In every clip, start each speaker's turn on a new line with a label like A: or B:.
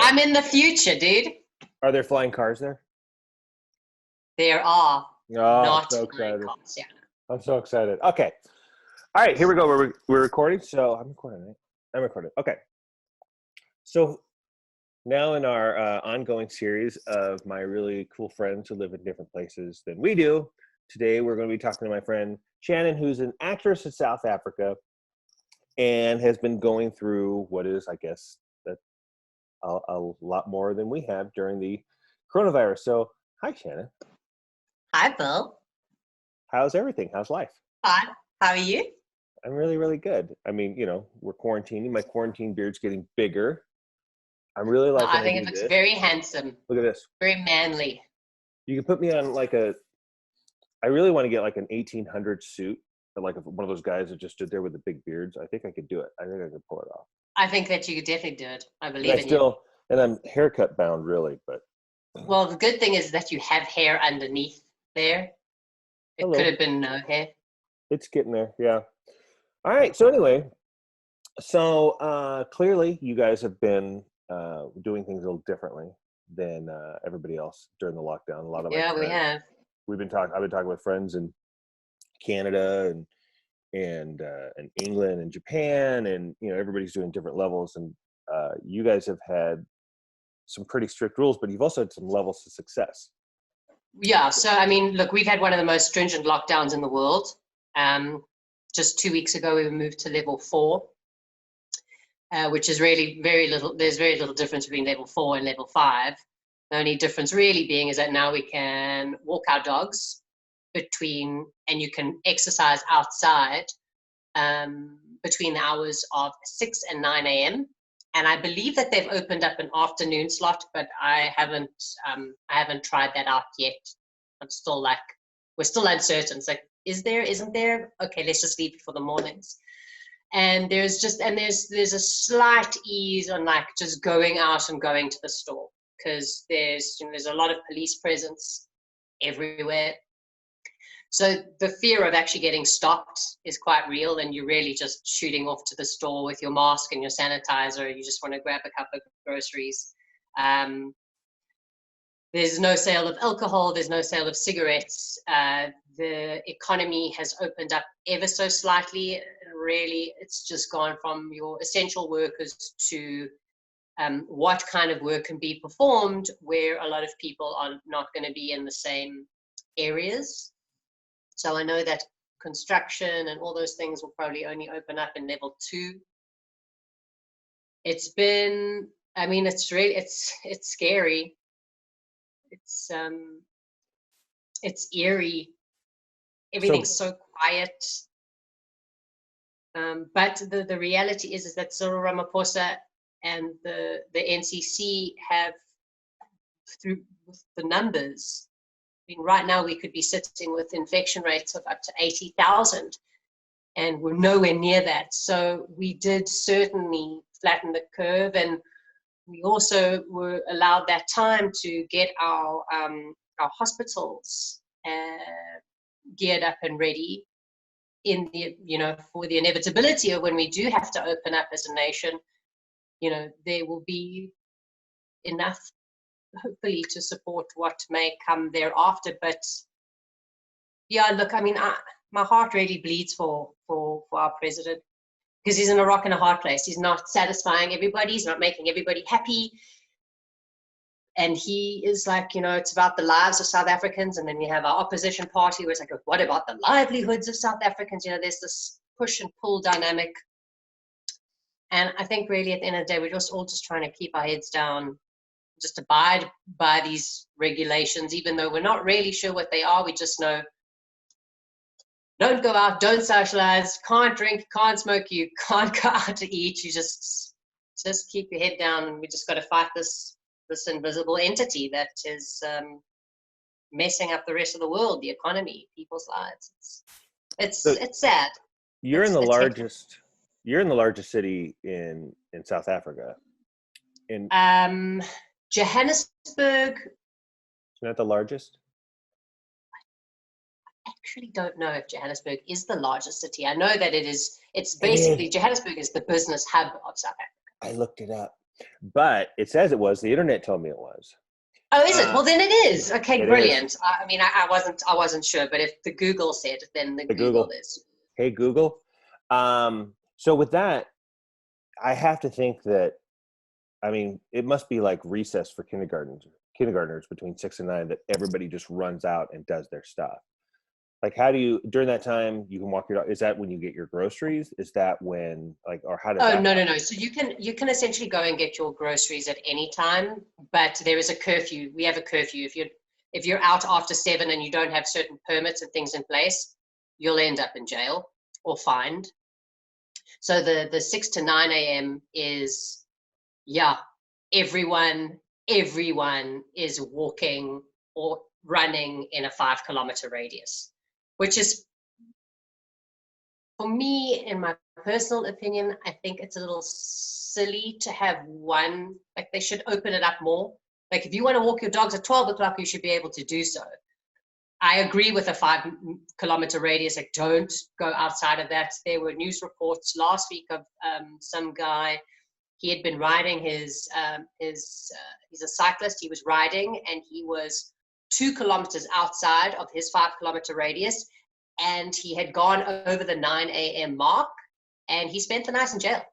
A: I'm in the future, dude.
B: Are there flying cars there?
A: There are
B: Oh,
A: not
B: so
A: flying
B: excited.
A: cars. Yeah.
B: I'm so excited. Okay. All right, here we go. We're recording. So I'm recording, right? I'm recording. Okay. So now in our ongoing series of my really cool friends who live in different places than we do, today we're going to be talking to my friend Shannon, who's an actress in South Africa and has been going through what is, I guess, a lot more than we have during the coronavirus. So, hi, Shannon.
A: Hi, Bill.
B: How's everything? How's life?
A: Hi. How are you?
B: I'm really, really good. I mean, we're quarantining. My quarantine beard's getting bigger. I'm really liking
A: I think it looks very handsome.
B: Look at this.
A: Very manly.
B: You can put me on I really want to get like an 1800 suit, like one of those guys that just stood there with the big beards. I think I could do it. I think I could pull it off.
A: I think that you could definitely do it. I believe in you.
B: And I'm haircut bound, really, but.
A: Well, the good thing is that you have hair underneath there. It could have been no hair.
B: It's getting there, yeah. All right, so anyway, clearly you guys have been doing things a little differently than everybody else during the lockdown. A lot of
A: we have.
B: I've been talking with friends in Canada and England and Japan, and everybody's doing different levels. And you guys have had some pretty strict rules, but you've also had some levels of success.
A: Yeah. So I mean, look, we've had one of the most stringent lockdowns in the world. Just 2 weeks ago, we moved to level 4, which is really very little. There's very little difference between level 4 and level 5. The only difference really being is that now we can walk our dogs and you can exercise outside between the hours of 6 and 9 a.m. And I believe that they've opened up an afternoon slot, but I haven't tried that out yet. We're still uncertain. It's like, is there, isn't there? Okay, let's just leave it for the mornings. And there's a slight ease on like just going out and going to the store, because there's a lot of police presence everywhere. So the fear of actually getting stopped is quite real, and you're really just shooting off to the store with your mask and your sanitizer. You just want to grab a couple of groceries. There's no sale of alcohol. There's no sale of cigarettes. The economy has opened up ever so slightly. Really, it's just gone from your essential workers to what kind of work can be performed, where a lot of people are not going to be in the same areas. So I know that construction and all those things will probably only open up in level 2. It's been, I mean, it's scary. It's eerie. Everything's so quiet. But the reality is that Cyril Ramaphosa and the NCC have, through the numbers, I mean, right now we could be sitting with infection rates of up to 80,000, and we're nowhere near that. So we did certainly flatten the curve, and we also were allowed that time to get our hospitals geared up and ready for the inevitability of when we do have to open up as a nation. There will be enough, hopefully, to support what may come thereafter. But yeah, look, I mean, my heart really bleeds for our president, because he's in a rock and a hard place. He's not satisfying everybody. He's not making everybody happy. And he is like, it's about the lives of South Africans. And then you have our opposition party where it's like, what about the livelihoods of South Africans? There's this push and pull dynamic. And I think really at the end of the day, we're just all just trying to keep our heads down, just abide by these regulations, even though we're not really sure what they are. We just know, don't go out, don't socialize, can't drink, can't smoke, you can't go out to eat. You just keep your head down, and we just got to fight this invisible entity that is messing up the rest of the world, the economy, people's lives. It's sad.
B: You're in the largest city in South Africa.
A: Johannesburg.
B: Isn't that the largest?
A: I actually don't know if Johannesburg is the largest city. I know that it is. It's basically, Johannesburg is the business hub of South Africa.
B: I looked it up. but it says it was. The internet told me it was.
A: Oh, is it? Well, then it is. Okay,
B: It is.
A: brilliant. I mean, I wasn't sure, but if the Google said, then the Google is.
B: Hey, Google. So with that, I have to think that, I mean, it must be like recess for kindergartners between 6 and 9, that everybody just runs out and does their stuff. Like, how do you, during that time, you can walk your dog? Is that when you get your groceries? Is that when, like, or how does that?
A: Oh, no. So you can essentially go and get your groceries at any time, but there is a curfew. We have a curfew. If you're out after 7 and you don't have certain permits and things in place, you'll end up in jail or fined. So the 6 to 9 a.m. is, yeah, everyone is walking or running in a 5-kilometer radius, which is, for me, in my personal opinion, I think it's a little silly to have one. Like, they should open it up more. Like, if you want to walk your dogs at 12 o'clock, you should be able to do so. I agree with a 5-kilometer radius. Like, don't go outside of that. There were news reports last week of some guy. He had been riding he's a cyclist. He was riding and he was 2 kilometers outside of his 5-kilometer radius. And he had gone over the 9 a.m. mark, and he spent the night in jail.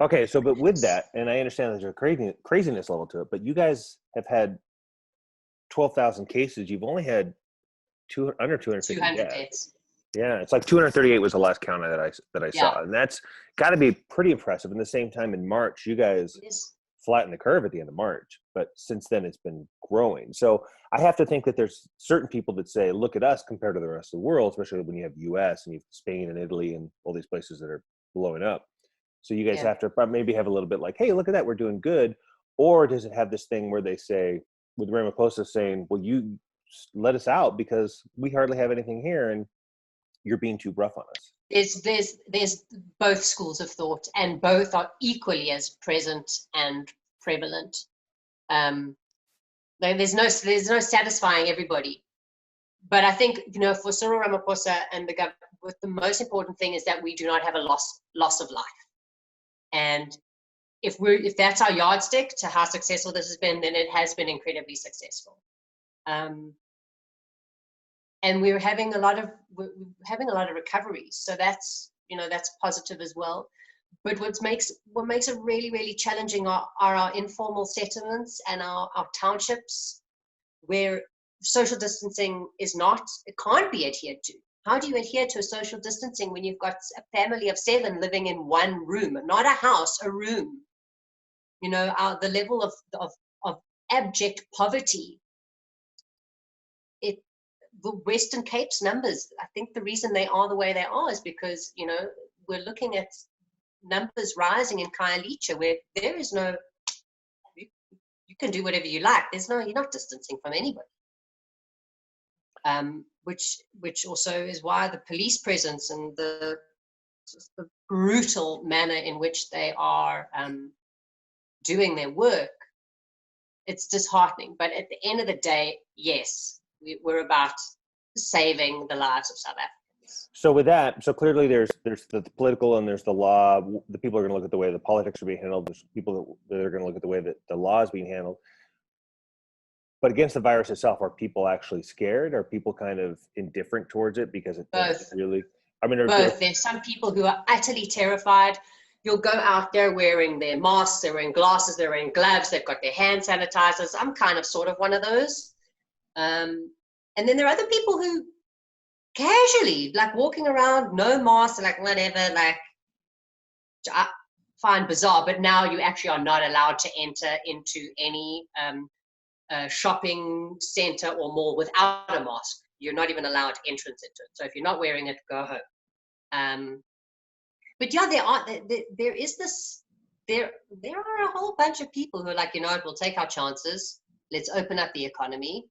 B: Okay, so but with that, and I understand there's a craziness level to it, but you guys have had 12,000 cases. You've only had under 250 deaths. Yeah, it's like 238 was the last count that I saw, and that's got to be pretty impressive. In the same time, in March, you guys flattened the curve at the end of March, but since then it's been growing. So I have to think that there's certain people that say, look at us compared to the rest of the world, especially when you have US and you have Spain and Italy and all these places that are blowing up. So you guys have to maybe have a little bit like, hey, look at that, we're doing good. Or does it have this thing where they say, with Ramaphosa saying, well, you let us out because we hardly have anything here and you're being too rough on us?
A: There's both schools of thought, and both are equally as present and prevalent. There's no satisfying everybody, but I think, for Cyril Ramaphosa and the government, the most important thing is that we do not have a loss of life, and if that's our yardstick to how successful this has been, then it has been incredibly successful. And we're having a lot of recoveries, so that's positive as well. But what makes it really, really challenging are our informal settlements and our townships, where social distancing it can't be adhered to. How do you adhere to a social distancing when you've got a family of 7 living in one room, not a house, a room? The level of abject poverty. The Western Cape's numbers, I think the reason they are the way they are is because, we're looking at numbers rising in Khayelitsha, where there is no, you can do whatever you like. You're not distancing from anybody. Which also is why the police presence and the brutal manner in which they are doing their work, it's disheartening. But at the end of the day, yes, we're about saving the lives of South Africans.
B: So with that, clearly there's the political and there's the law. The people are going to look at the way the politics are being handled. There's people that are going to look at the way that the law is being handled. But against the virus itself, are people actually scared? Are people kind of indifferent towards it because it doesn't really? I mean,
A: both. There's some people who are utterly terrified. You'll go out there wearing their masks, they're wearing glasses, they're wearing gloves, they've got their hand sanitizers. I'm kind of sort of one of those. And then there are other people who casually, like, walking around, no mask, like, whatever, like, I find bizarre. But now you actually are not allowed to enter into any shopping center or mall without a mask. You're not even allowed entrance into it. So if you're not wearing it, go home. But yeah, there are a whole bunch of people who are like, we'll take our chances. Let's open up the economy.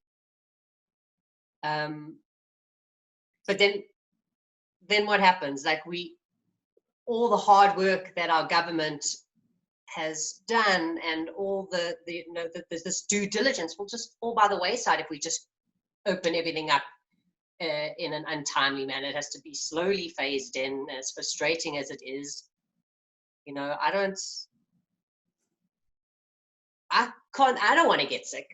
A: But then what happens? Like, all the hard work that our government has done and all this due diligence will just fall by the wayside if we just open everything up in an untimely manner. It has to be slowly phased in, as frustrating as it is. I don't want to get sick.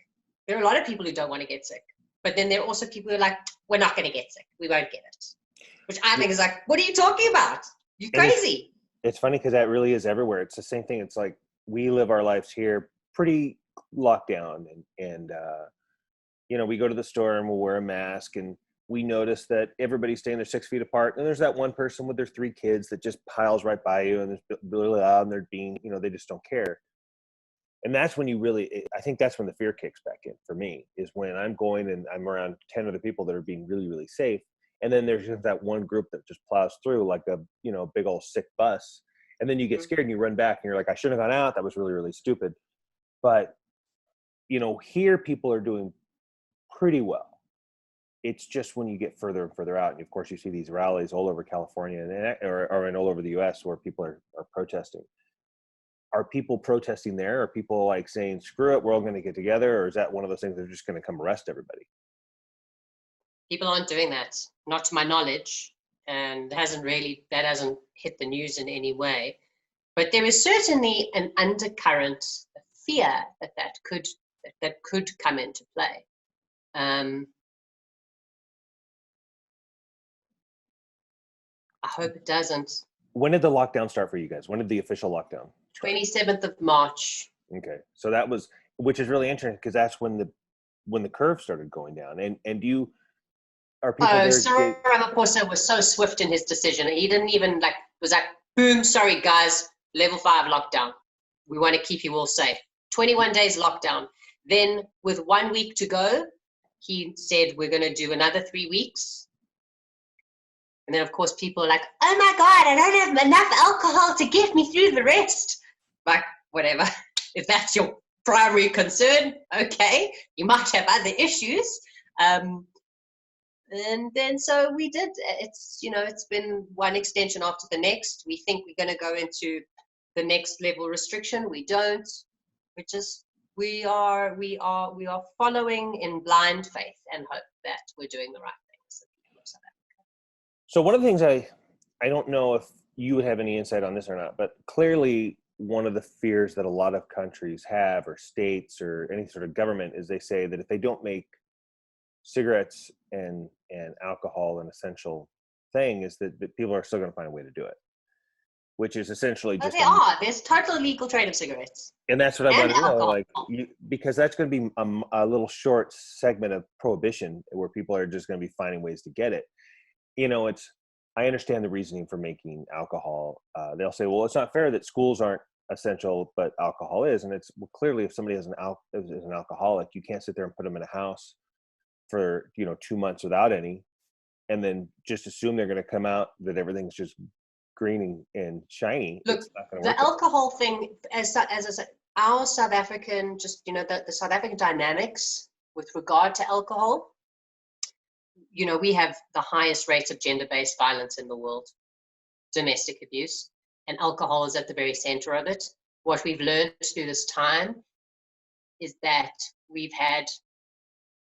A: There are a lot of people who don't want to get sick. But then there are also people who are like, we're not going to get sick. We won't get it. Which I think is like, what are you talking about? You're crazy.
B: It's funny because that really is everywhere. It's the same thing. It's like we live our lives here pretty locked down. And you know, we go to the store and we'll wear a mask, and we notice that everybody's staying there 6 feet apart. And there's that one person with their 3 kids that just piles right by you, and they're really loud, and they're being, you know, they just don't care. And that's when you really, I think that's when the fear kicks back in for me, is when I'm going and I'm around 10 other people that are being really, really safe. And then there's just that one group that just plows through like a, you know, big old sick bus. And then you get scared and you run back and you're like, I shouldn't have gone out. That was really, really stupid. But, you know, here people are doing pretty well. It's just when you get further and further out. And of course you see these rallies all over California or all over the US where people are protesting. Are people protesting there? Are people like saying, screw it, we're all going to get together? Or is that one of those things they're just going to come arrest everybody?
A: People aren't doing that, not to my knowledge. And that hasn't hit the news in any way. But there is certainly an undercurrent of fear that could come into play. I hope it doesn't.
B: When did the lockdown start for you guys? When did the official lockdown start?
A: 27th of March.
B: Okay. So that was, which is really interesting because that's when the curve started going down. And are people there?
A: Cyril Ramaphosa was so swift in his decision. He didn't even was like, boom, sorry guys, level 5 lockdown. We want to keep you all safe. 21 days lockdown. Then with 1 week to go, he said, we're going to do another 3 weeks. And then, of course, people are like, oh my God, I don't have enough alcohol to get me through the rest. Like, whatever. If that's your primary concern, okay. You might have other issues. And then so we did. It's, you know, it's been one extension after the next. We think we're going to go into the next level restriction. We don't. We are following in blind faith and hope that we're doing the right things.
B: So one of the things I don't know if you would have any insight on this or not, but clearly one of the fears that a lot of countries have, or states or any sort of government, is they say that if they don't make cigarettes and alcohol an essential thing, is that people are still going to find a way to do it, which is essentially just
A: there's total legal trade of cigarettes,
B: and that's what I want to know, because that's going to be a little short segment of prohibition where people are just going to be finding ways to get it. You know, I understand the reasoning for making alcohol. They'll say, well, it's not fair that schools aren't essential, but alcohol is. And it's clearly, if somebody is an alcoholic, you can't sit there and put them in a house for, 2 months without any, and then just assume they're going to come out that everything's just green and shiny.
A: Look, the alcohol thing, as I said, our South African, the South African dynamics with regard to alcohol, we have the highest rates of gender-based violence in the world, domestic abuse, and alcohol is at the very center of it. What we've learned through this time is that we've had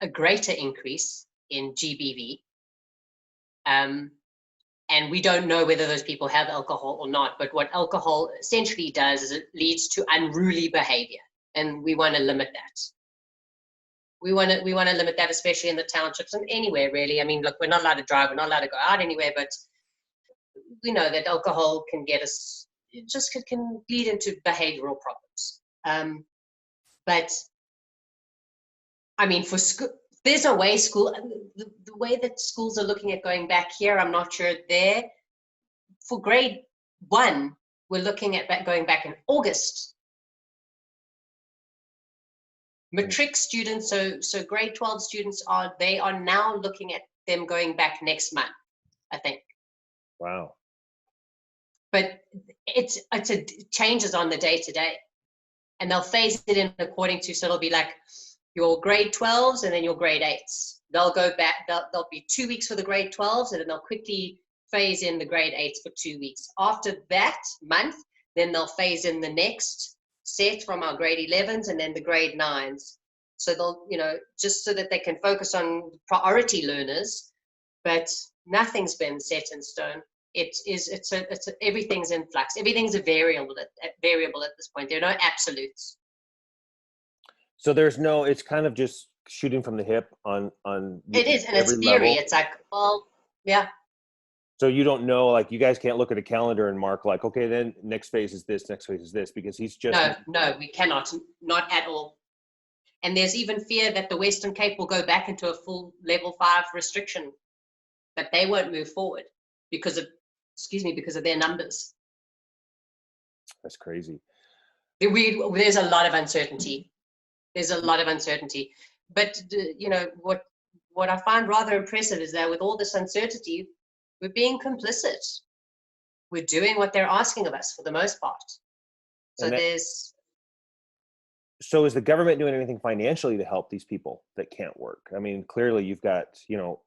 A: a greater increase in GBV, and we don't know whether those people have alcohol or not, but what alcohol essentially does is it leads to unruly behavior, and we want to limit that. We want to limit that, especially in the townships and anywhere really. I mean, look, we're not allowed to drive, we're not allowed to go out anywhere, but we know that alcohol can get us, it just can lead into behavioral problems. But I mean, for school, there's a way the way that schools are looking at going back here, I'm not sure there. For grade 1, we're looking at going back in August. Matric students, so grade 12 students are now looking at them going back next month, I think.
B: Wow.
A: But it changes on the day to day, and they'll phase it in according to, so it'll be like your grade 12s and then your grade 8s. They'll go back, there'll be 2 weeks for the grade 12s, and then they'll quickly phase in the grade 8s for 2 weeks. After that month, then they'll phase in the next set from our grade 11s and then the grade 9s. So they'll, just so that they can focus on priority learners, but nothing's been set in stone. Everything's in flux. Everything's a variable at this point. There are no absolutes.
B: So there's no, it's kind of just shooting from the hip on
A: It is, and it's
B: every
A: theory.
B: level.
A: It's like, well, yeah.
B: So you don't know, like you guys can't look at a calendar and mark like, okay, then next phase is this, next phase is this, because he's just
A: No, we cannot, not at all. And there's even fear that the Western Cape will go back into a full level 5 restriction, that they won't move forward because of, because of their numbers.
B: That's crazy.
A: There's a lot of uncertainty. There's a lot of uncertainty. But, you know, what I find rather impressive is that with all this uncertainty, we're being complicit. We're doing what they're asking of us for the most part. So
B: So is the government doing anything financially to help these people that can't work? I mean, clearly you've got, you know,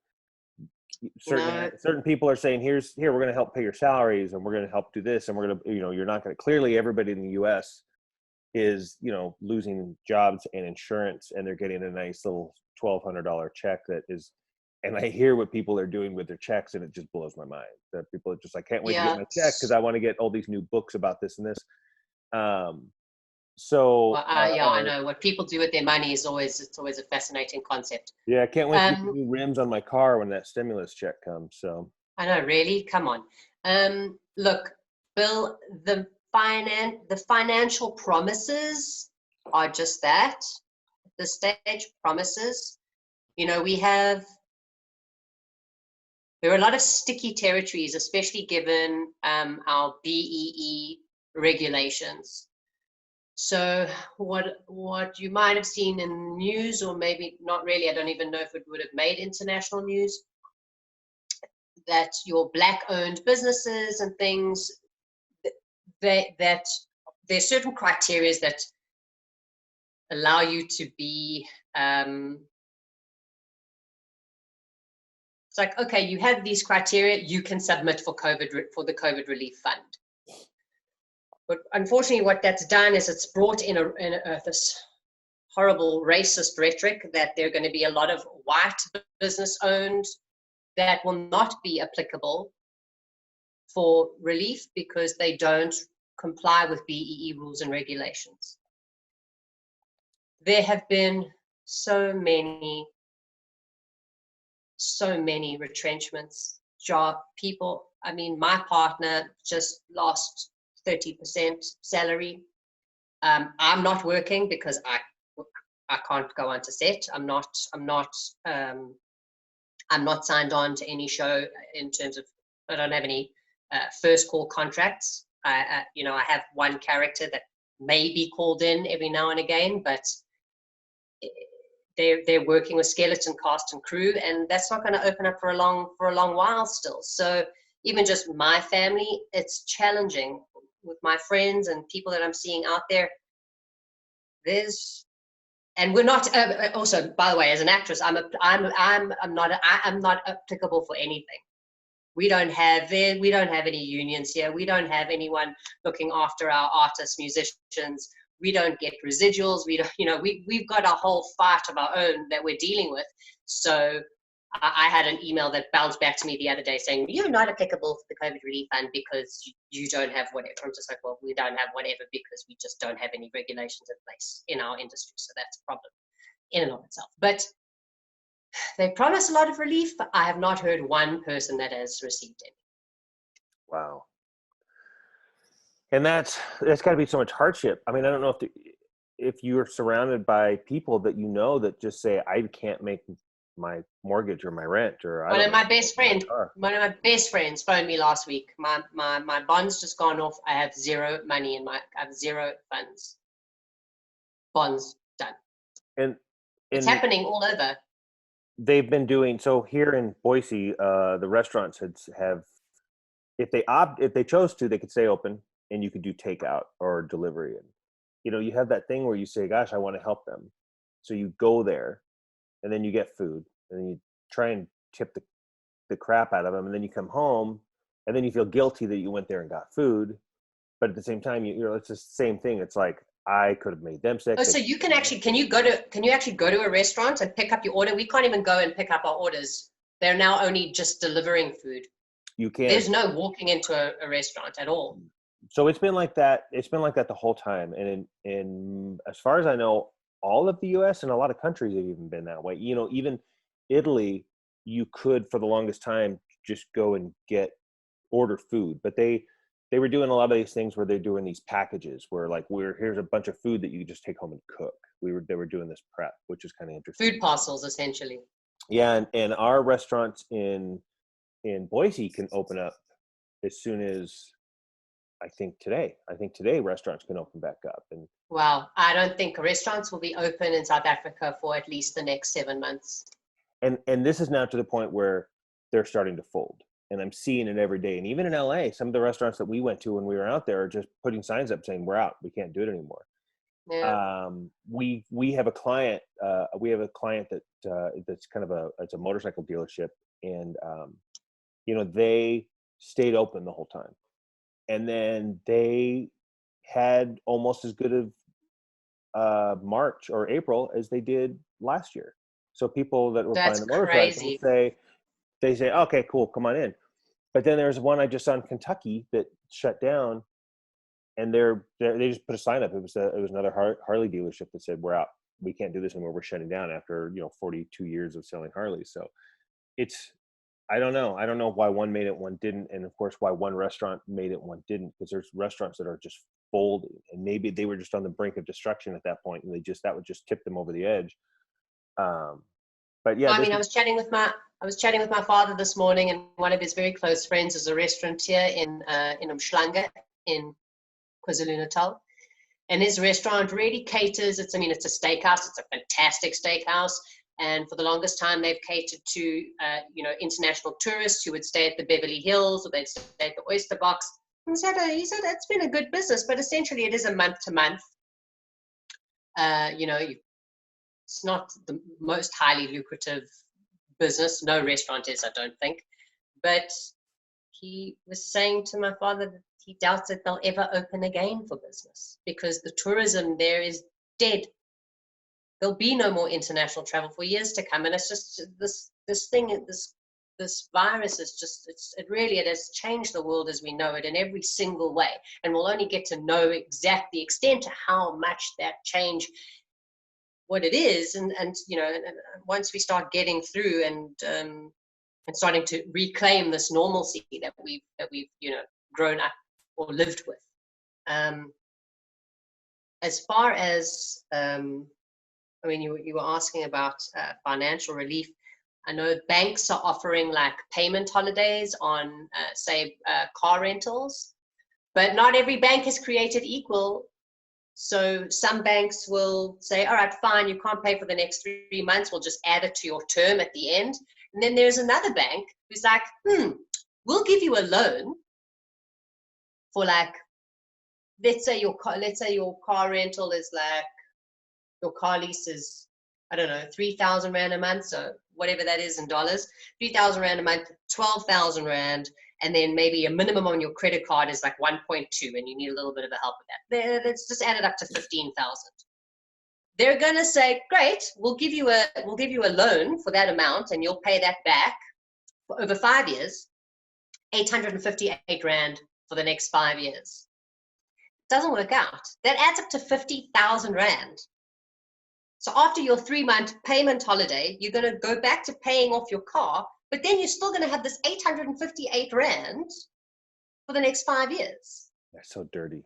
B: certain people are saying, here, we're going to help pay your salaries and we're going to help do this. And we're going to, you know, you're not going to, clearly everybody in the US is, you know, losing jobs and insurance, and they're getting a nice little $1,200 check that is, and I hear what people are doing with their checks, and it just blows my mind. That people are just like, can't wait to get my check because I want to get all these new books about this and this.
A: I know what people do with their money is always a fascinating concept.
B: Yeah, I can't wait to get new rims on my car when that stimulus check comes. So
A: I know, really, come on. Look, Bill, the financial promises are just that. At this stage, promises. You know, there are a lot of sticky territories, especially given our BEE regulations. So what you might have seen in the news, or maybe not really, I don't even know if it would have made international news, that your Black-owned businesses and things, that there's certain criteria that allow you to be, it's like, okay, you have these criteria, you can submit for the COVID relief fund. But unfortunately, what that's done is it's brought in this horrible racist rhetoric that there are going to be a lot of white business-owned that will not be applicable for relief because they don't comply with BEE rules and regulations. There have been so many retrenchments, people. I mean, my partner just lost 30% salary. I'm not working because I can't go on to set. I'm not signed on to any show in terms of, I don't have any first call contracts. I have one character that may be called in every now and again, but they're working with skeleton cast and crew, and that's not going to open up for a long while still. So even just my family, it's challenging with my friends and people that I'm seeing out there. And we're not. Also, by the way, as an actress, I'm not applicable for anything. We don't have any unions here. We don't have anyone looking after our artists, musicians. We don't get residuals. We don't. We've got a whole fight of our own that we're dealing with. So I had an email that bounced back to me the other day saying, you're not applicable for the COVID relief fund because you don't have whatever. I'm just like, well, we don't have whatever because we just don't have any regulations in place in our industry. So that's a problem in and of itself. But they promise a lot of relief, but I have not heard one person that has received any.
B: Wow. And that's got to be so much hardship. I mean, I don't know if you're surrounded by people that that just say, I can't make my mortgage or my rent, or
A: one of my best friends phoned me last week. My bond's just gone off. I have zero money I have zero funds. Bonds done. And it's happening all over.
B: They've been doing so here in Boise. The restaurants have, if they chose to, they could stay open and you could do takeout or delivery. And you have that thing where you say, gosh, I want to help them. So you go there and then you get food and then you try and tip the crap out of them. And then you come home and then you feel guilty that you went there and got food. But at the same time, it's the same thing. It's like, I could have made them sick.
A: Oh, so you can actually, can you actually go to a restaurant and pick up your order? We can't even go and pick up our orders. They're now only just delivering food.
B: You can't.
A: There's no walking into a restaurant at all.
B: So it's been like that. It's been like that the whole time. And as far as I know, all of the US, and a lot of countries have even been that way. You know, even Italy, you could for the longest time just go and order food, but they were doing a lot of these things where they're doing these packages where like here's a bunch of food that you just take home and cook. They were doing this prep, which is kind of interesting.
A: Food parcels, essentially.
B: Yeah, and our restaurants in Boise can open up as soon as I think today. I think today restaurants can open back up. And
A: Wow, I don't think restaurants will be open in South Africa for at least the next 7 months.
B: And this is now to the point where they're starting to fold. And I'm seeing it every day. And even in LA, some of the restaurants that we went to when we were out there are just putting signs up saying we're out. We can't do it anymore.
A: Yeah.
B: We have a client. We have a client that's kind of it's a motorcycle dealership, and you know, they stayed open the whole time, and then they had almost as good of March or April as they did last year. So people that were buying
A: That's
B: the motorcycles
A: crazy.
B: they say, okay, cool, come on in. But then there's one I just saw in Kentucky that shut down, and they just put a sign up. It was another Harley dealership that said, we're out. We can't do this anymore. We're shutting down after 42 years of selling Harleys. So I don't know. I don't know why one made it, one didn't, and of course why one restaurant made it, one didn't. Because there's restaurants that are just folding, and maybe they were just on the brink of destruction at that point, and that would just tip them over the edge. But yeah,
A: I mean, I was chatting with my father this morning, and one of his very close friends is a restaurateur in Umhlanga in KwaZulu-Natal. And his restaurant really caters, it's a steakhouse, it's a fantastic steakhouse. And for the longest time, they've catered to, international tourists who would stay at the Beverly Hills, or they'd stay at the Oyster Box. And he said it's been a good business, but essentially it is a month to month. It's not the most highly lucrative business. No restaurant is, I don't think. But he was saying to my father that he doubts that they'll ever open again for business because the tourism there is dead. There'll be no more international travel for years to come, and it's just this virus is just it has changed the world as we know it in every single way, and we'll only get to know the extent to how much that change what it is, and once we start getting through and starting to reclaim this normalcy that we've grown up or lived with. As far as you were asking about financial relief. I know banks are offering like payment holidays on say car rentals, but not every bank is created equal. So some banks will say, all right, fine, you can't pay for the next 3 months. We'll just add it to your term at the end. And then there's another bank who's like, we'll give you a loan for like, let's say your car rental is like, your car lease is, I don't know, 3,000 Rand a month. So whatever that is in dollars, 3,000 Rand a month, 12,000 Rand. And then maybe a minimum on your credit card is like 1.2, and you need a little bit of help with that. Let's just add it up to 15,000. They're going to say, great, we'll give you a loan for that amount, and you'll pay that back for over 5 years, 858 Rand for the next 5 years. Doesn't work out. That adds up to 50,000 Rand. So after your 3-month payment holiday, you're going to go back to paying off your car, but then you're still going to have this 858 Rand for the next 5 years.
B: That's so dirty.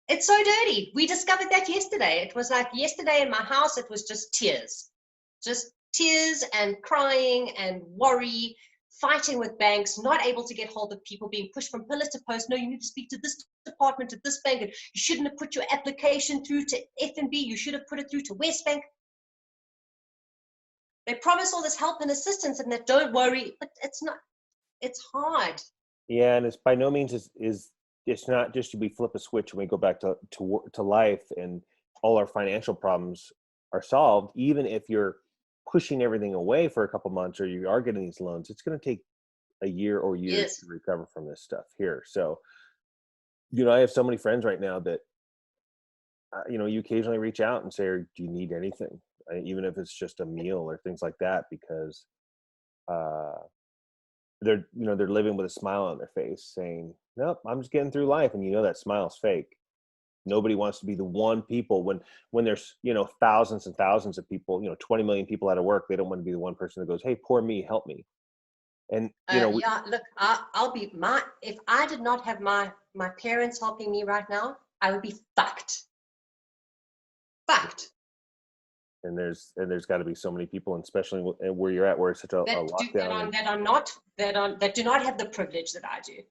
A: It's so dirty. We discovered that yesterday. It was like yesterday in my house, it was just tears and crying and worry, fighting with banks, not able to get hold of people, being pushed from pillar to post. No, you need to speak to this department at this bank, and you shouldn't have put your application through to FNB. You should have put it through to Westbank. They promise all this help and assistance, and that don't worry, but it's not. It's hard.
B: Yeah, and it's by no means it's not just we flip a switch and we go back to life and all our financial problems are solved. Even if you're pushing everything away for a couple months or you are getting these loans, it's going to take a year or years
A: Yes.
B: to recover from this stuff here. So, I have so many friends right now that, you occasionally reach out and say, do you need anything? Even if it's just a meal or things like that, because they're living with a smile on their face saying, nope, I'm just getting through life. And that smile's fake. Nobody wants to be the one people when there's, thousands and thousands of people, 20 million people out of work. They don't want to be the one person that goes, hey, poor me, help me. And,
A: yeah, look, I'll be if I did not have my parents helping me right now, I would be fucked. Fucked.
B: And there's got to be so many people, and especially where you're at, where it's such a lockdown.
A: That do not have the privilege that I do.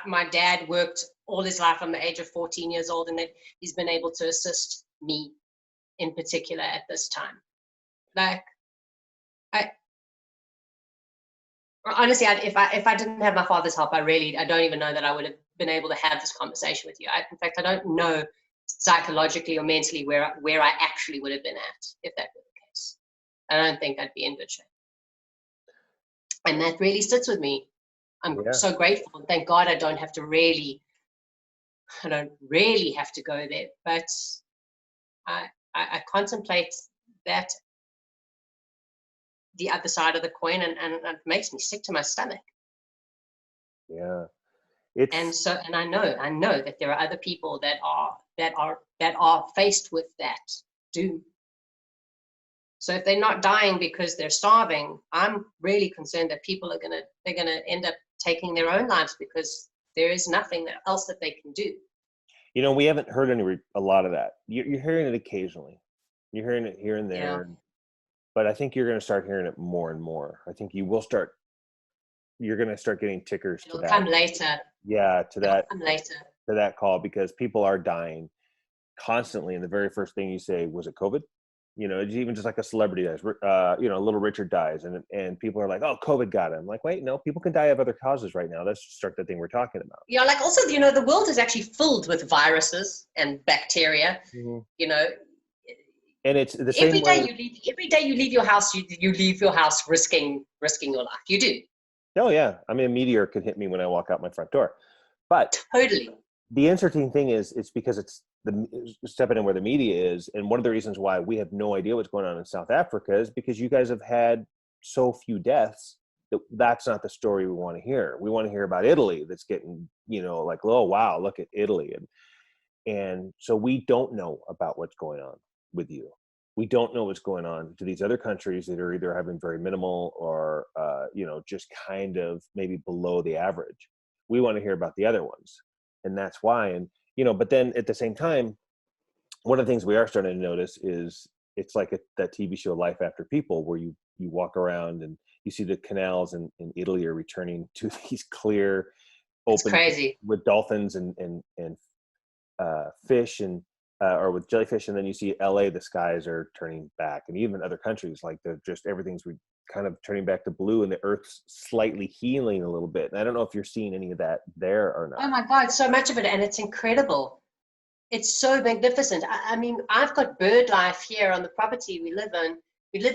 A: My dad worked all his life from the age of 14 years old, and that he's been able to assist me in particular at this time. Like, honestly, if I didn't have my father's help, I don't even know that I would have been able to have this conversation with you. In fact, I don't know psychologically or mentally where I actually would have been at if that were the case. I don't think I'd be in good shape. And that really sits with me. I'm so grateful. Thank God I don't really have to go there. But I contemplate that, the other side of the coin, and it makes me sick to my stomach.
B: Yeah.
A: And I know that there are other people that are faced with that doom. So if they're not dying because they're starving, I'm really concerned that people they're gonna end up taking their own lives because there is nothing else that they can do.
B: We haven't heard a lot of that. You're hearing it occasionally. You're hearing it here and there. Yeah. But I think you're going to start hearing it more and more. I think you're going to start getting tickers to that.
A: It'll come later.
B: Yeah,
A: It'll come later.
B: To that call, because people are dying constantly. And the very first thing you say, was it COVID? It's even just like a celebrity dies, Little Richard dies, and people are like, oh, COVID got him. I'm like, wait, no, people can die of other causes right now. Let's start the thing we're talking about.
A: Yeah, like also, the world is actually filled with viruses and bacteria,
B: And it's the same
A: every day you leave your house, you leave your house risking your life. You do.
B: Oh yeah. I mean, a meteor could hit me when I walk out my front door. But
A: totally.
B: The interesting thing is, it's because it's stepping in where the media is. And one of the reasons why we have no idea what's going on in South Africa is because you guys have had so few deaths that's not the story we want to hear. We want to hear about Italy that's getting, like, oh, wow, look at Italy. And so we don't know about what's going on with you. We don't know what's going on to these other countries that are either having very minimal or, just kind of maybe below the average. We want to hear about the other ones. And that's why. And, but then at the same time, one of the things we are starting to notice is it's like that TV show Life After People, where you walk around and you see the canals in Italy are returning to these clear, open,
A: crazy,
B: with dolphins and fish or with jellyfish. And then you see LA, the skies are turning back, and even other countries, like everything's kind of turning back to blue, and the earth's slightly healing a little bit. And I don't know if you're seeing any of that there or not.
A: Oh my God, so much of it. And it's incredible. It's so magnificent. I mean, I've got bird life here on the property we live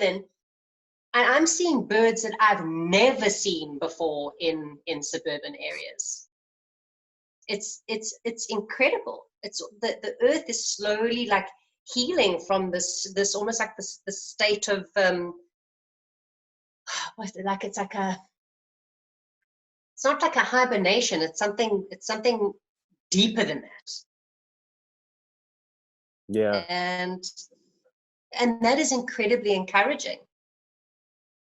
A: in, and I'm seeing birds that I've never seen before in suburban areas. It's incredible. It's the earth is slowly like healing from this almost like this state of it's not like a hibernation. It's something deeper than that.
B: Yeah.
A: And that is incredibly encouraging.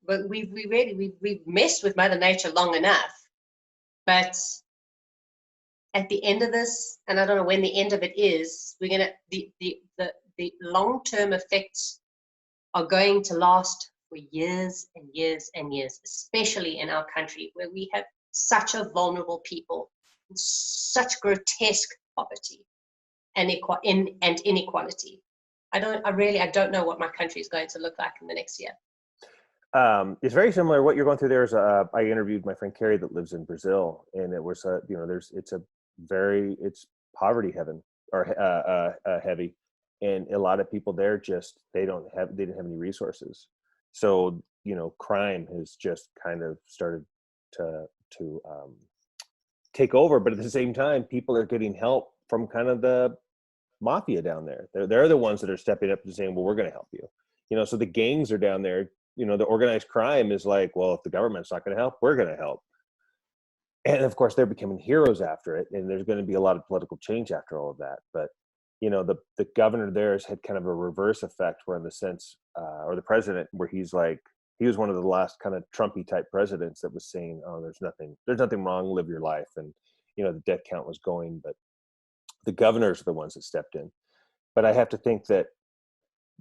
A: But we've messed with Mother Nature long enough. But at the end of this, and I don't know when the end of it is, the long-term effects are going to last for years and years and years, especially in our country, where we have such a vulnerable people, and such grotesque poverty and inequality. I don't know what my country is going to look like in the next year.
B: It's very similar. What you're going through there is, I interviewed my friend Carrie that lives in Brazil, and it was, it's poverty heaven or heavy. And a lot of people there they didn't have any resources. So, crime has just kind of started to take over. But at the same time, people are getting help from kind of the mafia down there. They're the ones that are stepping up and saying, well, we're going to help you. So the gangs are down there. The organized crime is like, well, if the government's not going to help, we're going to help. And of course, they're becoming heroes after it, and there's going to be a lot of political change after all of that. But the governor there has had kind of a reverse effect, where in the sense, or the president, where he's like, he was one of the last kind of Trumpy type presidents that was saying, "Oh, there's nothing wrong. Live your life," and the death count was going, but the governors are the ones that stepped in. But I have to think that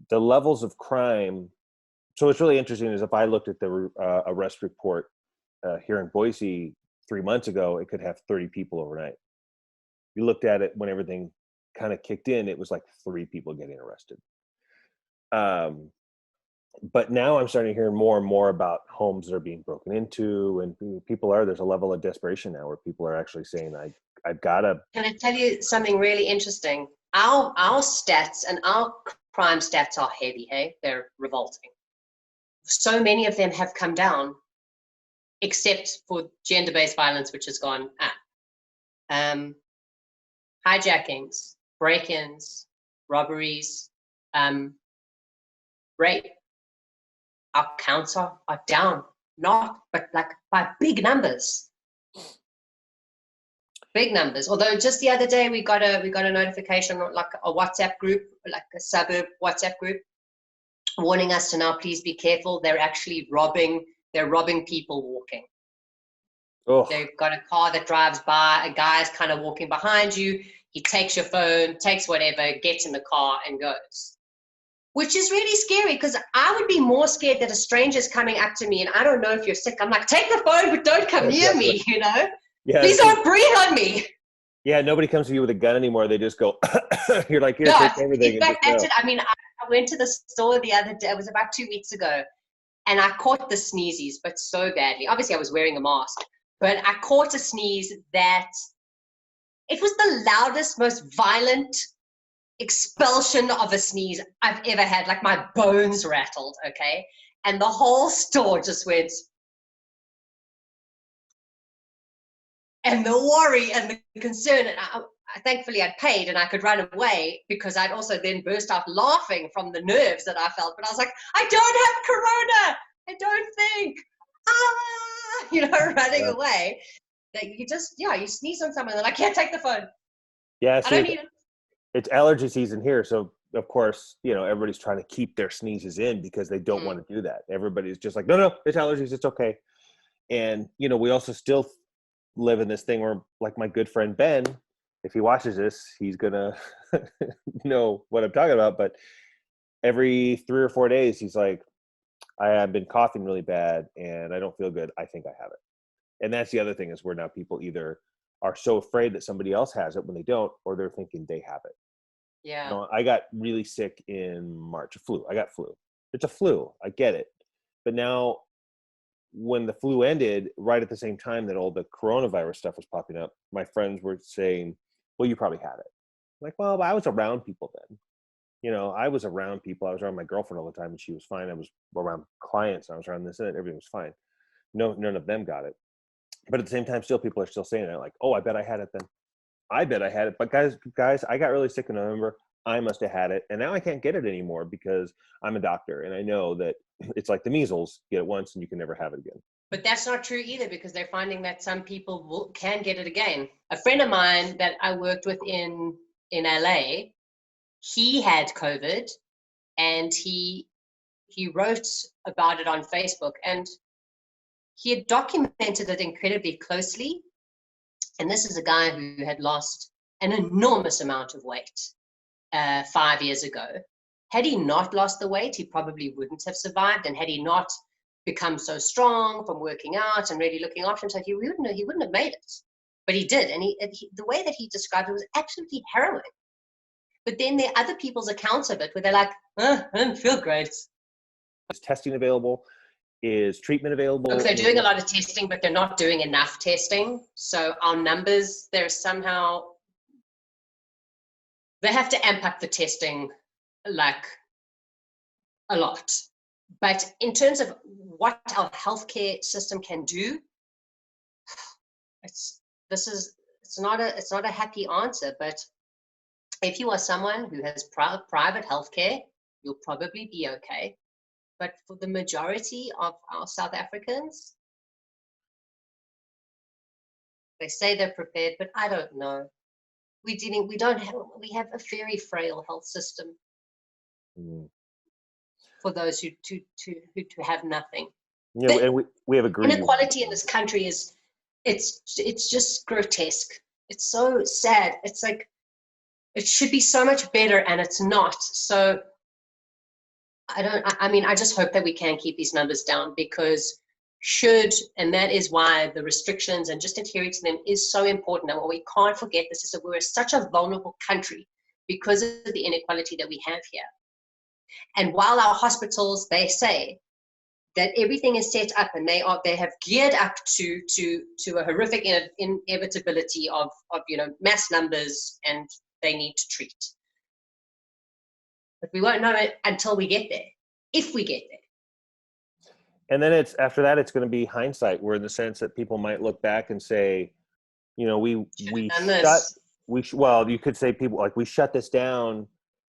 B: the levels of crime. So what's really interesting is if I looked at the arrest report here in Boise 3 months ago, it could have 30 people overnight. You looked at it when everything kind of kicked in, it was like 3 people getting arrested. But now I'm starting to hear more and more about homes that are being broken into, and there's a level of desperation now where people are actually saying, I've got to.
A: Can I tell you something really interesting? Our stats and our crime stats are heavy, hey? They're revolting. So many of them have come down, except for gender-based violence, which has gone up. Hijackings, break-ins, robberies, rape. Our counts are down, but like by big numbers. Big numbers. Although just the other day we got a notification, like a WhatsApp group, like a suburb WhatsApp group, warning us to now please be careful. They're actually robbing people walking. Oh. They've got a car that drives by, a guy's kind of walking behind you. He takes your phone, takes whatever, gets in the car and goes. Which is really scary, because I would be more scared that a stranger's coming up to me and I don't know if you're sick. I'm like, take the phone, but don't come near me, Yeah, please don't breathe on me.
B: Yeah, nobody comes to you with a gun anymore. They just go, you're like, here,
A: no,
B: take everything.
A: In fact, that's it. I mean, I went to the store the other day, it was about 2 weeks ago, and I caught the sneezes, but so badly. Obviously, I was wearing a mask, but I caught a sneeze that it was the loudest, most violent expulsion of a sneeze I've ever had. Like my bones rattled, okay? And the whole store just went. And the worry and the concern, and thankfully I'd paid and I could run away, because I'd also then burst out laughing from the nerves that I felt. But I was like, I don't have corona. I don't think. Running away. That you just, you sneeze on someone, they're like, yeah, take the phone.
B: Yeah,
A: I don't need it.
B: It's allergy season here, so of course, everybody's trying to keep their sneezes in because they don't want to do that. Everybody's just like, no, it's allergies, it's okay. And we also still live in this thing where, like, my good friend Ben, if he watches this, he's gonna know what I'm talking about. But every 3 or 4 days, he's like, I have been coughing really bad and I don't feel good. I think I have it. And that's the other thing, is where now people either are so afraid that somebody else has it when they don't, or they're thinking they have it.
A: Yeah.
B: I got really sick in March. I got flu. It's a flu. I get it. But now, when the flu ended, right at the same time that all the coronavirus stuff was popping up, my friends were saying, well, you probably had it. I'm like, well, I was around people then. I was around people. I was around my girlfriend all the time and she was fine. I was around clients. I was around this and that. Everything was fine. No, none of them got it. But at the same time, still people are still saying it, like, oh, I bet I had it then. I bet I had it. But guys, I got really sick in November. I must have had it. And now I can't get it anymore because I'm a doctor. And I know that it's like the measles, get it once and you can never have it again.
A: But that's not true either, because they're finding that some people can get it again. A friend of mine that I worked with in LA, he had COVID and he wrote about it on Facebook, and he had documented it incredibly closely. And this is a guy who had lost an enormous amount of weight 5 years ago. Had he not lost the weight, he probably wouldn't have survived. And had he not become so strong from working out and really looking after himself, he wouldn't have made it. But he did. And the way that he described it was absolutely harrowing. But then there are other people's accounts of it where they're like, I don't feel great.
B: Is testing available? Is treatment available?
A: Look, they're doing a lot of testing, but they're not doing enough testing. So our numbers, they have to amp up the testing like a lot. But in terms of what our healthcare system can do, it's not a happy answer. But if you are someone who has private healthcare, you'll probably be okay. But for the majority of our South Africans, They say they're prepared, but I don't know. We have a very frail health system for those who have nothing.
B: And we have a greedy
A: inequality in this country it's just grotesque. It's so sad. It's like it should be so much better, and it's not. So I just hope that we can keep these numbers down, because and that is why the restrictions and just adhering to them is so important. And what we can't forget this is that we're such a vulnerable country because of the inequality that we have here. And while our hospitals, they say that everything is set up and they have geared up to a horrific inevitability of mass numbers, and they need to treat. But we won't know it until we get there, if we get there.
B: And then after that, it's going to be hindsight, where in the sense that people might look back and say, well, you could say people like, we shut this down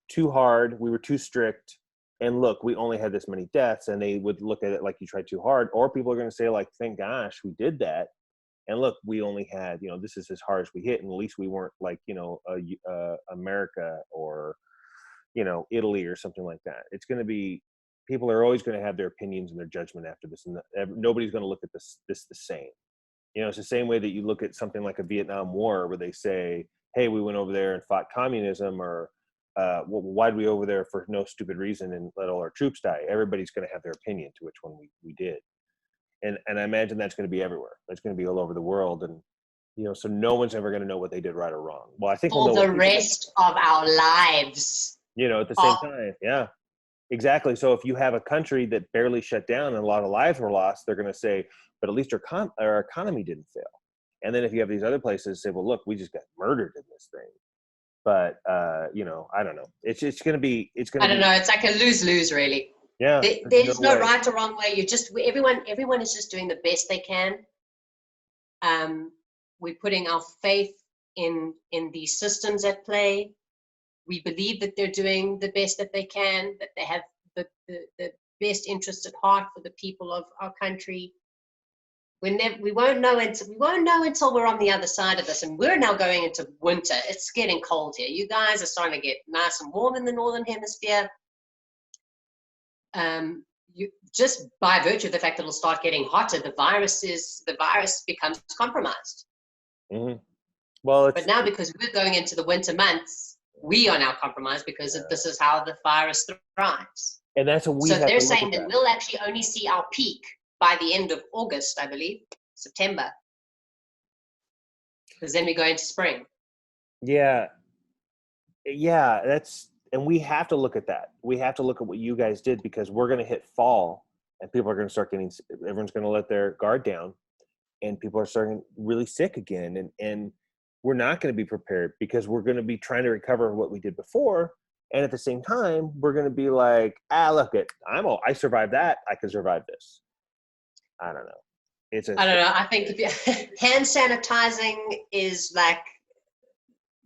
B: too hard. We were too strict. And look, we only had this many deaths, and they would look at it like you tried too hard. Or people are going to say like, thank gosh, we did that. And look, we only had, this is as hard as we hit. And at least we weren't like, America or, Italy or something like that. It's going to be, people are always going to have their opinions and their judgment after this. And nobody's going to look at this the same. It's the same way that you look at something like a Vietnam War, where they say, hey, we went over there and fought communism, or why'd we over there for no stupid reason and let all our troops die? Everybody's going to have their opinion to which one we did. And I imagine that's going to be everywhere. That's going to be all over the world. And, so no one's ever going to know what they did right or wrong. Well, I think
A: for the rest of our lives.
B: At the same time. Yeah, exactly. So if you have a country that barely shut down and a lot of lives were lost, they're going to say, but at least our economy didn't fail. And then if you have these other places say, well, look, we just got murdered in this thing. But, I don't know. It's going to be, I
A: don't know. It's like a lose-lose, really.
B: Yeah.
A: There's no right or wrong way. Everyone is just doing the best they can. We're putting our faith in these systems at play. We believe that they're doing the best that they can, that they have the best interest at heart for the people of our country. We won't know until we're on the other side of this, and we're now going into winter. It's getting cold here. You guys are starting to get nice and warm in the northern hemisphere. Just by virtue of the fact that it'll start getting hotter, the virus becomes compromised.
B: Mm-hmm. Well,
A: but now because we're going into the winter months, we are now compromised because this is how the virus thrives.
B: And that's what
A: so they're saying that we'll actually only see our peak by the end of August, I believe, September, because then we go into spring.
B: Yeah, and we have to look at that. We have to look at what you guys did, because we're going to hit fall, and people are going to start everyone's going to let their guard down, and people are starting really sick again, and we're not going to be prepared, because we're going to be trying to recover what we did before. And at the same time, we're going to be like, look, I survived that. I can survive this. I don't know.
A: I don't know. I think hand sanitizing is like,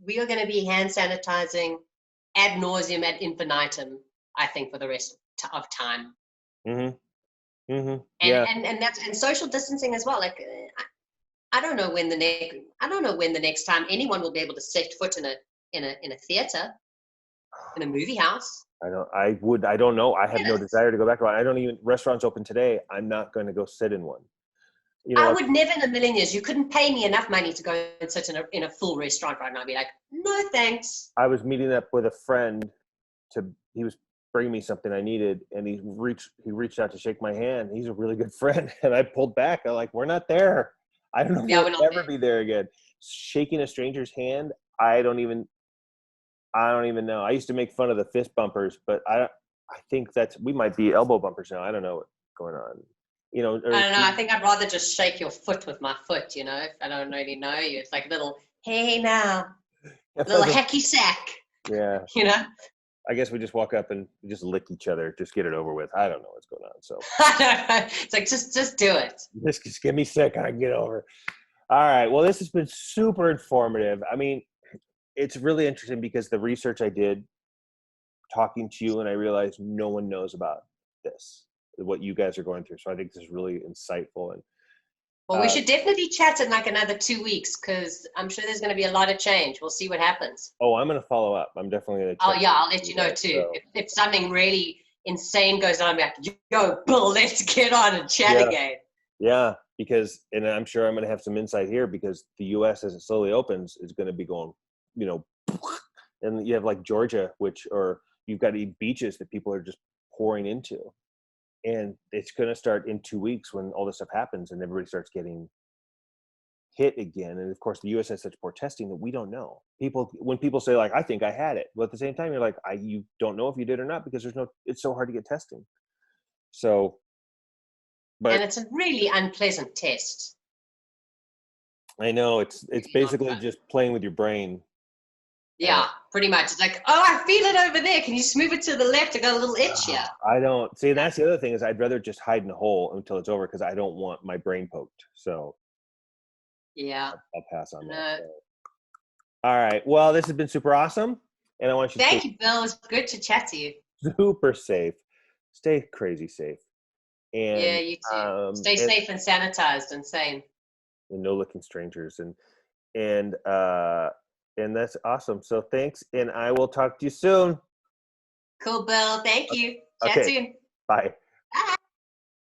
A: we are going to be hand sanitizing ad nauseum, ad infinitum, I think, for the rest of time.
B: Mm-hmm. Mm-hmm.
A: And social distancing as well. Like, I don't know when the next time anyone will be able to set foot in a theater, in a movie house.
B: I don't know. I have no desire to go back to one. Restaurants open today. I'm not going to go sit in one.
A: I would never in a million years. You couldn't pay me enough money to go and sit in a full restaurant right now. I'd be like, no, thanks.
B: I was meeting up with a friend he was bringing me something I needed, and he reached out to shake my hand. He's a really good friend. And I pulled back. I'm like, we're not there. I don't know if we'll ever be there again. Shaking a stranger's hand, I don't even know. I used to make fun of the fist bumpers, but I think we might be elbow bumpers now. I don't know what's going on.
A: I don't know. I think I'd rather just shake your foot with my foot, if I don't really know you. It's like a little, hey now, little hacky sack.
B: Yeah. I guess we just walk up and just lick each other, just get it over with. I don't know what's going on. So
A: it's like, just do it.
B: Just get me sick. I can get over. All right. Well, this has been super informative. I mean, it's really interesting because the research I did talking to you, and I realized no one knows about this, what you guys are going through. So I think this is really insightful. And
A: Well, we should definitely chat in like another 2 weeks because I'm sure there's going to be a lot of change. We'll see what happens.
B: Oh, I'm going to follow up. I'm definitely going to
A: Oh,
B: check.
A: yeah, I'll let you know too.
B: So.
A: If something really insane goes on, I'm like, yo, Bill, let's get on and chat again.
B: Yeah, because, and I'm sure I'm going to have some insight here because the U.S. as it slowly opens is going to be going, you know, and you have like Georgia, or you've got beaches that people are just pouring into. And it's going to start in 2 weeks when all this stuff happens and everybody starts getting hit again. And of course, the U.S. has such poor testing that we don't know. When people say like, I think I had it, but at the same time, you're like, you don't know if you did or not because it's so hard to get testing. So,
A: and it's a really unpleasant test.
B: I know it's basically just playing with your brain.
A: Yeah, pretty much. It's like, oh, I feel it over there. Can you just move it to the left? I got a little itch here.
B: I don't see. That's the other thing is I'd rather just hide in a hole until it's over because I don't want my brain poked. So
A: yeah,
B: I'll pass on that. So. All right. Well, this has been super awesome, and I want you.
A: Thank you, Bill. It was good to chat to you.
B: Super safe. Stay crazy safe. And
A: yeah, you too. Stay safe and sanitized and sane.
B: And no licking strangers, and that's awesome. So thanks, and I will talk to you soon.
A: Cool, Bill. Thank you. Chat soon.
B: Bye.